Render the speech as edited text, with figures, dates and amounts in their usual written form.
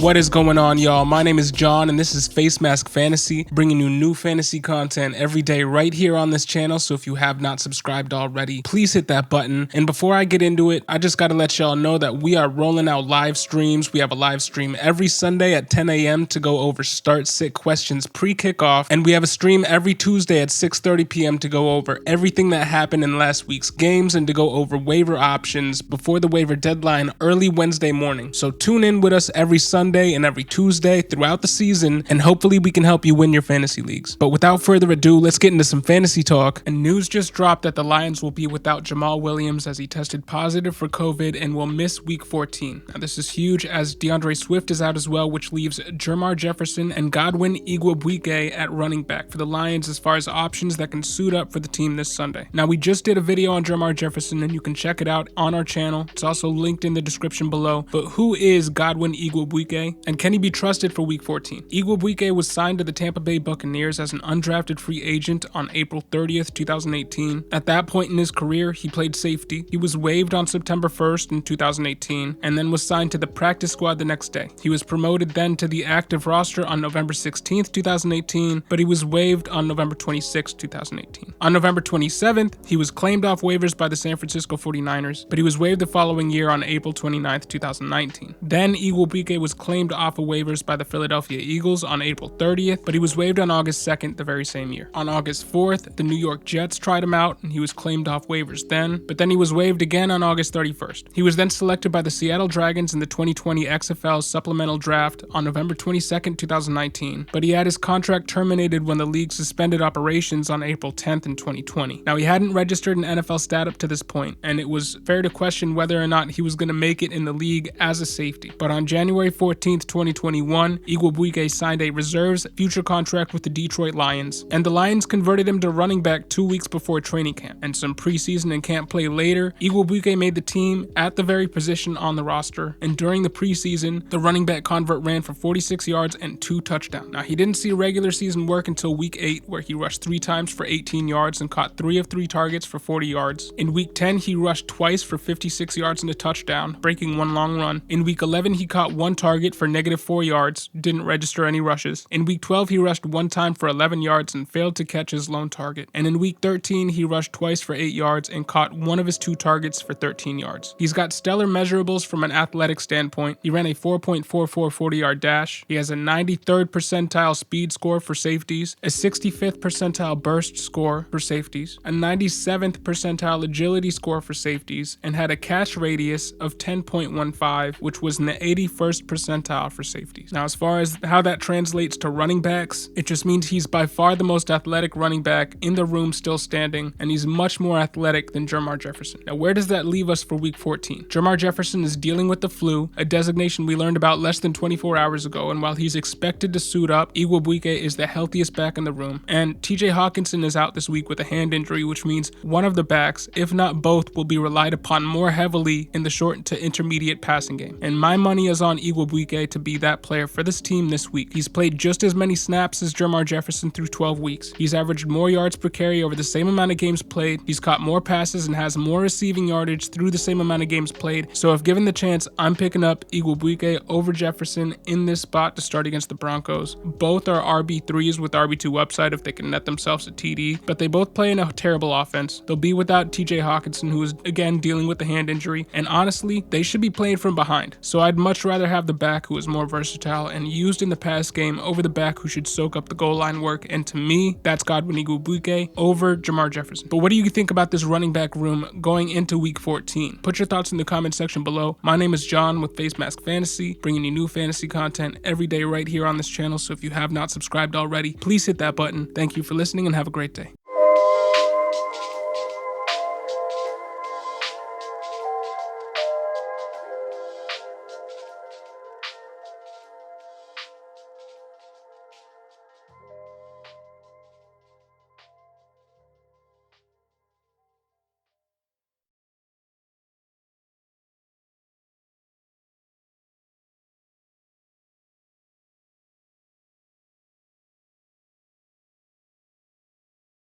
What is going on, y'all? My name is John and this is Facemask Fantasy, bringing you new fantasy content every day right here on this channel. So if you have not subscribed already, please hit that button. And before I get into it, I just gotta let y'all know that we are rolling out live streams. We have a live stream every Sunday at 10 a.m. to go over start-sit questions pre-kickoff. And we have a stream every Tuesday at 6:30 p.m. to go over everything that happened in last week's games and to go over waiver options before the waiver deadline early Wednesday morning. So tune in with us every Sunday and every Tuesday throughout the season, and hopefully we can help you win your fantasy leagues. But without further ado, let's get into some fantasy talk. And news just dropped that the Lions will be without Jamaal Williams as he tested positive for COVID and will miss week 14. Now this is huge as DeAndre Swift is out as well, which leaves Jermar Jefferson and Godwin Igwebuike at running back for the Lions as far as options that can suit up for the team this Sunday. Now we just did a video on Jermar Jefferson and you can check it out on our channel. It's also linked in the description below. But who is Godwin Igwebuike? And can he be trusted for week 14? Igwebuike was signed to the Tampa Bay Buccaneers as an undrafted free agent on April 30th, 2018. At that point in his career, he played safety. He was waived on September 1st in 2018 and then was signed to the practice squad the next day. He was promoted then to the active roster on November 16th, 2018, but he was waived on November 26th, 2018. On November 27th, he was claimed off waivers by the San Francisco 49ers, but he was waived the following year on April 29th, 2019. Then Igwebuike was claimed off of waivers by the Philadelphia Eagles on April 30th, but he was waived on August 2nd the very same year. On August 4th, the New York Jets tried him out and he was claimed off waivers then, but then he was waived again on August 31st. He was then selected by the Seattle Dragons in the 2020 XFL supplemental draft on November 22nd, 2019, but he had his contract terminated when the league suspended operations on April 10th in 2020. Now he hadn't registered an NFL stat up to this point, and it was fair to question whether or not he was going to make it in the league as a safety. But on January 14th, 2021, Igwebuike signed a reserves future contract with the Detroit Lions, and the Lions converted him to running back 2 weeks before training camp, and some preseason and camp play later, Igwebuike made the team at the very position on the roster, and during the preseason, the running back convert ran for 46 yards and 2 touchdowns. Now he didn't see regular season work until week 8, where he rushed 3 times for 18 yards and caught 3 of 3 targets for 40 yards. In week 10, he rushed twice for 56 yards and a touchdown, breaking 1 long run. In week 11, he caught 1 target for -4 yards, didn't register any rushes. In week 12, he rushed 1 time for 11 yards and failed to catch his lone target. And in week 13, he rushed twice for 8 yards and caught 1 of his 2 targets for 13 yards. He's got stellar measurables from an athletic standpoint. He ran a 4.44 40-yard dash. He has a 93rd percentile speed score for safeties, a 65th percentile burst score for safeties, a 97th percentile agility score for safeties, and had a catch radius of 10.15, which was in the 81st percentile for safeties. Now, as far as how that translates to running backs, it just means he's by far the most athletic running back in the room still standing, and he's much more athletic than Jermar Jefferson. Now, where does that leave us for week 14? Jermar Jefferson is dealing with the flu, a designation we learned about less than 24 hours ago, and while he's expected to suit up, Igwebuike is the healthiest back in the room, and TJ Hawkinson is out this week with a hand injury, which means one of the backs, if not both, will be relied upon more heavily in the short to intermediate passing game. And my money is on Igwebuike to be that player for this team this week. He's played just as many snaps as Jermar Jefferson through 12 weeks. He's averaged more yards per carry over the same amount of games played. He's caught more passes and has more receiving yardage through the same amount of games played. So if given the chance, I'm picking up Igwebuike over Jefferson in this spot to start against the Broncos. Both are RB3s with RB2 upside if they can net themselves a TD, but they both play in a terrible offense. They'll be without TJ Hawkinson, who is again dealing with the hand injury, and honestly, they should be playing from behind. So I'd much rather have the back who is more versatile and used in the pass game over the back who should soak up the goal line work, and to me, that's Godwin Igwebuike over Jermar Jefferson. But what do you think about this running back room going into week 14? Put your thoughts in the comment section below. My name is John with Facemask Fantasy, bringing you new fantasy content every day right here on this channel, so if you have not subscribed already, please hit that button. Thank you for listening and have a great day.